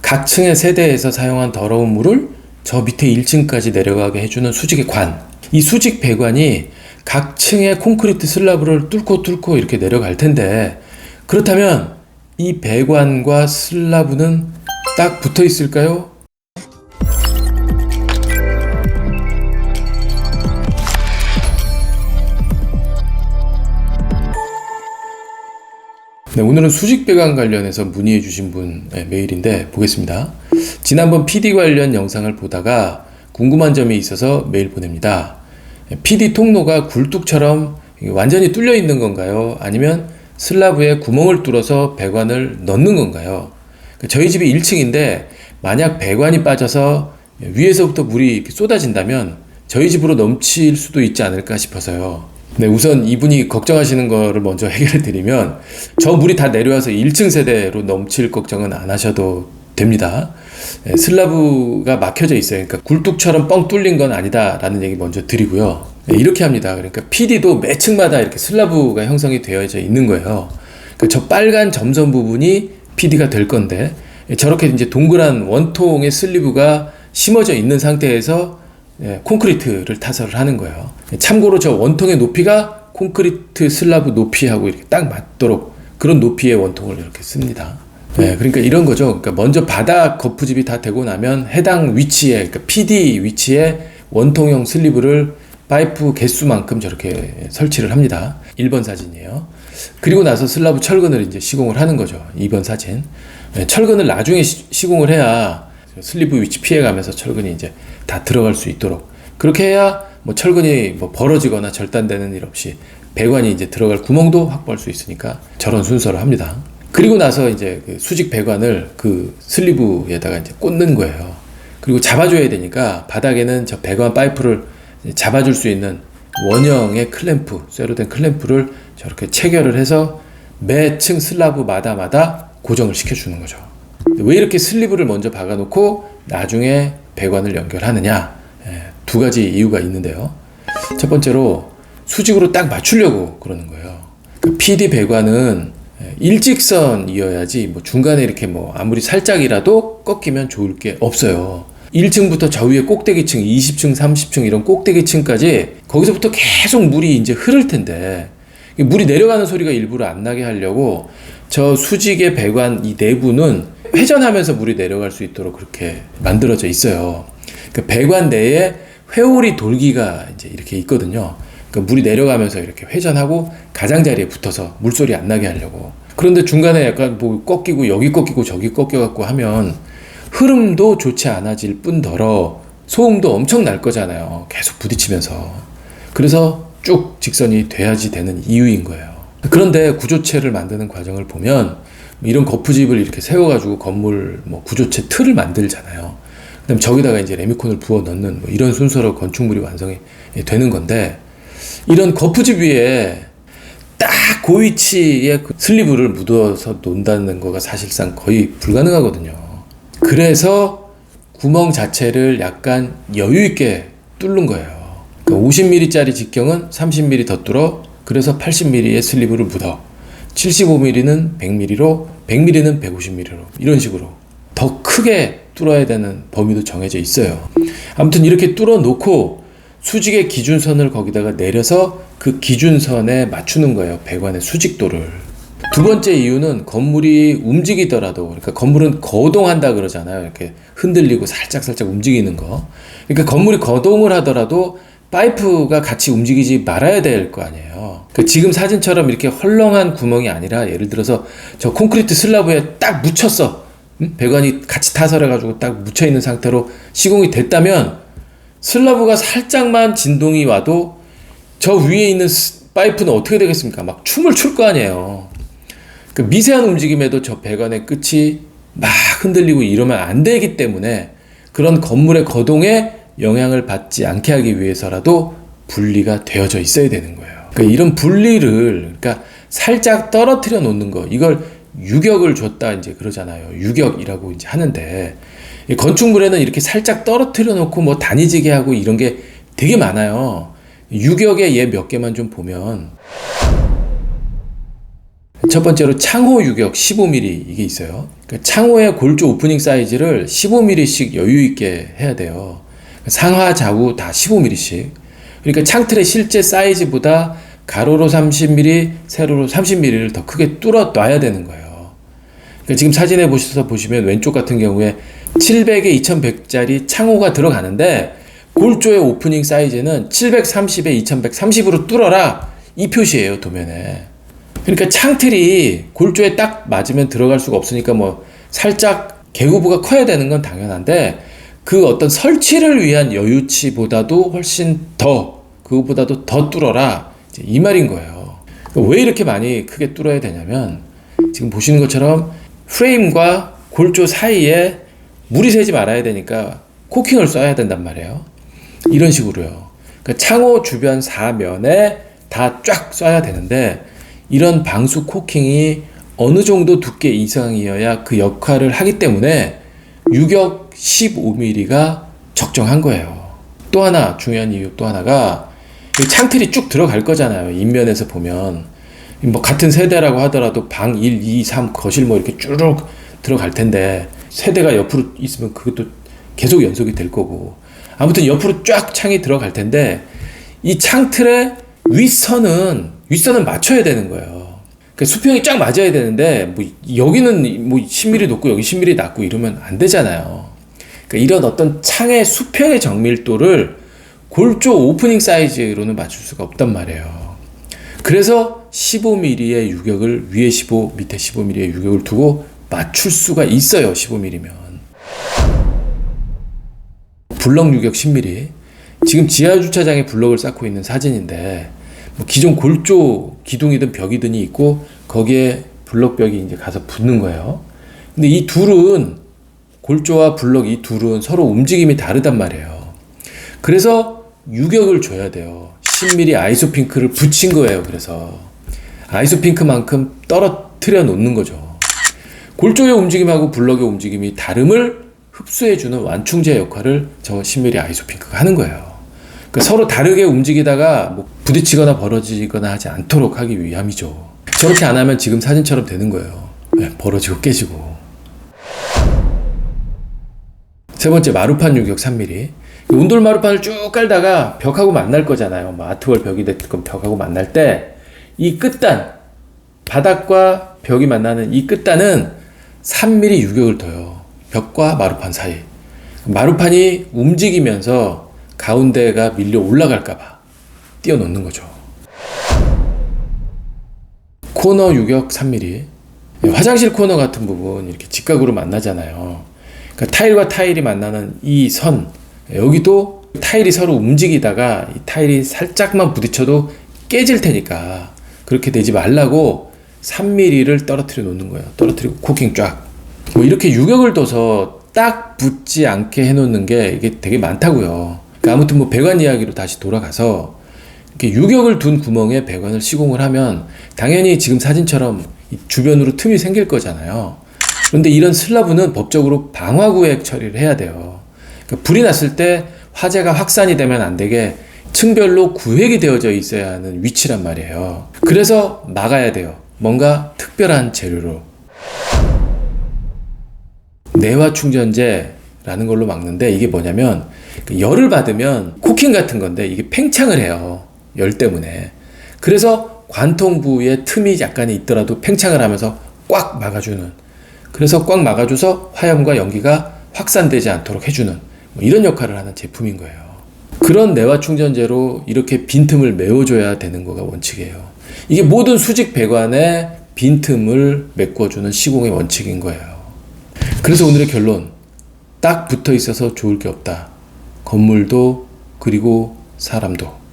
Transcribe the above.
각 층의 세대에서 사용한 더러운 물을 저 밑에 1층까지 내려가게 해주는 수직의 관. 이 수직 배관이 각 층의 콘크리트 슬라브를 뚫고 이렇게 내려갈 텐데, 그렇다면 이 배관과 슬라브는 딱 붙어 있을까요? 네, 오늘은 수직 배관 관련해서 문의해 주신 분의 메일인데 보겠습니다. 지난번 PD 관련 영상을 보다가 궁금한 점이 있어서 메일 보냅니다. PD 통로가 굴뚝처럼 완전히 뚫려 있는 건가요? 아니면 슬라브에 구멍을 뚫어서 배관을 넣는 건가요? 저희 집이 1층인데 만약 배관이 빠져서 위에서부터 물이 이렇게 쏟아진다면 저희 집으로 넘칠 수도 있지 않을까 싶어서요. 네, 우선 이분이 걱정하시는 거를 먼저 해결해 드리면, 저 물이 다 내려와서 1층 세대로 넘칠 걱정은 안 하셔도 됩니다. 네, 슬라브가 막혀져 있어요. 그러니까 굴뚝처럼 뻥 뚫린 건 아니다 라는 얘기 먼저 드리고요. 네, 이렇게 합니다. 그러니까 PD도 매 층마다 이렇게 슬라브가 형성이 되어져 있는 거예요. 그러니까 저 빨간 점선 부분이 PD가 될 건데, 저렇게 이제 동그란 원통의 슬리브가 심어져 있는 상태에서 콘크리트를 타설을 하는 거예요. 참고로 저 원통의 높이가 콘크리트 슬라브 높이하고 이렇게 딱 맞도록 그런 높이의 원통을 이렇게 씁니다. 그러니까 이런 거죠. 그러니까 먼저 바닥 거푸집이 다 되고 나면 해당 위치에, 그러니까 PD 위치에 원통형 슬리브를 파이프 개수만큼 저렇게 설치를 합니다. 1번 사진이에요. 그리고 나서 슬라브 철근을 이제 시공을 하는 거죠. 2번 사진. 철근을 나중에 시공을 해야 슬리브 위치 피해가면서 철근이 이제 다 들어갈 수 있도록, 그렇게 해야 뭐 철근이 뭐 벌어지거나 절단되는 일 없이 배관이 이제 들어갈 구멍도 확보할 수 있으니까 저런 순서를 합니다. 그리고 나서 이제 그 수직 배관을 그 슬리브에다가 이제 꽂는 거예요. 그리고 잡아줘야 되니까 바닥에는 저 배관 파이프를 잡아줄 수 있는 원형의 클램프, 쇠로 된 클램프를 저렇게 체결을 해서 매 층 슬라브마다 고정을 시켜주는 거죠. 왜 이렇게 슬리브를 먼저 박아놓고 나중에 배관을 연결하느냐? 두 가지 이유가 있는데요. 첫 번째로 수직으로 딱 맞추려고 그러는 거예요. 그 PD 배관은 일직선이어야지 뭐 중간에 이렇게 뭐 아무리 살짝이라도 꺾이면 좋을 게 없어요. 1층부터 저 위에 꼭대기층, 20층, 30층 이런 꼭대기층까지 거기서부터 계속 물이 이제 흐를 텐데, 물이 내려가는 소리가 일부러 안 나게 하려고 저 수직의 배관 이 내부는 회전하면서 물이 내려갈 수 있도록 그렇게 만들어져 있어요. 그 배관 내에 회오리 돌기가 이제 이렇게 있거든요. 그러니까 물이 내려가면서 이렇게 회전하고 가장자리에 붙어서 물소리 안 나게 하려고. 그런데 중간에 약간 뭐 꺾이고 여기 꺾이고 저기 꺾여갖고 하면 흐름도 좋지 않아질 뿐더러 소음도 엄청 날 거잖아요. 계속 부딪히면서. 그래서 쭉 직선이 돼야지 되는 이유인 거예요. 그런데 구조체를 만드는 과정을 보면 이런 거푸집을 이렇게 세워가지고 건물 뭐 구조체 틀을 만들잖아요. 그다음 저기다가 이제 레미콘을 부어 넣는 뭐 이런 순서로 건축물이 완성이 되는 건데, 이런 거푸집 위에 딱 그 위치에 그 슬리브를 묻어서 놓는다는 거가 사실상 거의 불가능하거든요. 그래서 구멍 자체를 약간 여유 있게 뚫는 거예요. 그러니까 50mm짜리 직경은 30mm 더 뚫어, 그래서 80mm의 슬리브를 묻어, 75mm는 100mm로, 100mm는 150mm로 이런 식으로 더 크게 뚫어야 되는 범위도 정해져 있어요. 아무튼 이렇게 뚫어 놓고 수직의 기준선을 거기다가 내려서 그 기준선에 맞추는 거예요. 배관의 수직도를. 두 번째 이유는 건물이 움직이더라도, 그러니까 건물은 거동한다 그러잖아요. 이렇게 흔들리고 살짝 움직이는 거. 그러니까 건물이 거동을 하더라도 파이프가 같이 움직이지 말아야 될 거 아니에요. 그러니까 지금 사진처럼 이렇게 헐렁한 구멍이 아니라, 예를 들어서 저 콘크리트 슬라브에 딱 묻혔어. 배관이 같이 타설해가지고 딱 묻혀있는 상태로 시공이 됐다면 슬라브가 살짝만 진동이 와도 저 위에 있는 파이프는 어떻게 되겠습니까? 막 춤을 출 거 아니에요. 그 미세한 움직임에도 저 배관의 끝이 막 흔들리고 이러면 안 되기 때문에 그런 건물의 거동에 영향을 받지 않게 하기 위해서라도 분리가 되어져 있어야 되는 거예요. 그러니까 이런 분리를, 그러니까 살짝 떨어뜨려 놓는 거, 이걸 유격을 줬다 이제 그러잖아요. 유격이라고 이제 하는데, 이 건축물에는 이렇게 살짝 떨어뜨려 놓고 뭐 다니지게 하고 이런 게 되게 많아요. 유격의 예 몇 개만 좀 보면, 첫 번째로 창호 유격 15mm 이게 있어요. 그러니까 창호의 골조 오프닝 사이즈를 15mm씩 여유 있게 해야 돼요. 상하 좌우 다 15mm씩. 그러니까 창틀의 실제 사이즈보다 가로로 30mm, 세로로 30mm를 더 크게 뚫어 놔야 되는 거예요. 그러니까 지금 사진에 보시면 왼쪽 같은 경우에 700에 2100짜리 창호가 들어가는데 골조의 오프닝 사이즈는 730에 2130으로 뚫어라 이 표시예요, 도면에. 그러니까 창틀이 골조에 딱 맞으면 들어갈 수가 없으니까 뭐 살짝 개구부가 커야 되는 건 당연한데 그 어떤 설치를 위한 여유치보다도 훨씬 더 그것보다도 더 뚫어라 이 말인 거예요. 왜 이렇게 많이 크게 뚫어야 되냐면 지금 보시는 것처럼 프레임과 골조 사이에 물이 새지 말아야 되니까 코킹을 써야 된단 말이에요. 이런 식으로요. 그러니까 창호 주변 사면에 다 쫙 써야 되는데 이런 방수 코킹이 어느 정도 두께 이상이어야 그 역할을 하기 때문에 유격 15mm가 적정한 거예요. 또 하나 중요한 이유 또 하나가 창틀이 쭉 들어갈 거잖아요. 인면에서 보면 뭐 같은 세대라고 하더라도 방 1, 2, 3 거실 뭐 이렇게 쭈룩 들어갈 텐데 세대가 옆으로 있으면 그것도 계속 연속이 될 거고 아무튼 옆으로 쫙 창이 들어갈 텐데 이 창틀의 윗선은 맞춰야 되는 거예요. 그러니까 수평이 쫙 맞아야 되는데 뭐 여기는 뭐 10mm 높고 여기 10mm 낮고 이러면 안 되잖아요. 그러니까 이런 어떤 창의 수평의 정밀도를 골조 오프닝 사이즈로는 맞출 수가 없단 말이에요. 그래서 15mm의 유격을 위에 15, 밑에 15mm의 유격을 두고 맞출 수가 있어요. 15mm면. 블럭 유격 10mm. 지금 지하주차장에 블럭을 쌓고 있는 사진인데 뭐 기존 골조 기둥이든 벽이든이 있고 거기에 블럭벽이 이제 가서 붙는 거예요. 근데 이 둘은 골조와 블럭 이 둘은 서로 움직임이 다르단 말이에요. 그래서 유격을 줘야 돼요. 10mm 아이소핑크를 붙인 거예요. 그래서 아이소핑크만큼 떨어뜨려 놓는 거죠. 골조의 움직임하고 블럭의 움직임이 다름을 흡수해주는 완충제 역할을 저 10mm 아이소핑크가 하는 거예요. 그러니까 서로 다르게 움직이다가 뭐 부딪히거나 벌어지거나 하지 않도록 하기 위함이죠. 저렇게 안 하면 지금 사진처럼 되는 거예요. 벌어지고 깨지고. 세 번째, 마루판 유격 3mm. 온돌 마루판을 쭉 깔다가 벽하고 만날 거잖아요. 뭐 아트월 벽이 됐건 벽하고 만날 때 이 끝단, 바닥과 벽이 만나는 이 끝단은 3mm 유격을 둬요. 벽과 마루판 사이. 마루판이 움직이면서 가운데가 밀려 올라갈까봐 띄워놓는 거죠. 코너 유격 3mm. 화장실 코너 같은 부분 이렇게 직각으로 만나잖아요. 그러니까 타일과 타일이 만나는 이 선, 여기도 타일이 서로 움직이다가 이 타일이 살짝만 부딪혀도 깨질 테니까 그렇게 되지 말라고 3mm를 떨어뜨려 놓는 거예요. 떨어뜨리고 코킹 쫙. 뭐 이렇게 유격을 둬서 딱 붙지 않게 해놓는 게 이게 되게 많다고요. 그러니까 아무튼 뭐 배관 이야기로 다시 돌아가서 이렇게 유격을 둔 구멍에 배관을 시공을 하면 당연히 지금 사진처럼 주변으로 틈이 생길 거잖아요. 그런데 이런 슬러브는 법적으로 방화구획 처리를 해야 돼요. 그러니까 불이 났을 때 화재가 확산이 되면 안 되게 층별로 구획이 되어져 있어야 하는 위치란 말이에요. 그래서 막아야 돼요. 뭔가 특별한 재료로. 내화 충전재라는 걸로 막는데 이게 뭐냐면 열을 받으면 코킹 같은 건데 이게 팽창을 해요. 열 때문에. 그래서 관통부에 틈이 약간 있더라도 팽창을 하면서 꽉 막아주는. 그래서 꽉 막아줘서 화염과 연기가 확산되지 않도록 해주는 뭐 이런 역할을 하는 제품인 거예요. 그런 내화 충전재로 이렇게 빈틈을 메워줘야 되는 거가 원칙이에요. 이게 모든 수직 배관에 빈틈을 메꿔주는 시공의 원칙인 거예요. 그래서 오늘의 결론, 딱 붙어 있어서 좋을 게 없다. 건물도 그리고 사람도.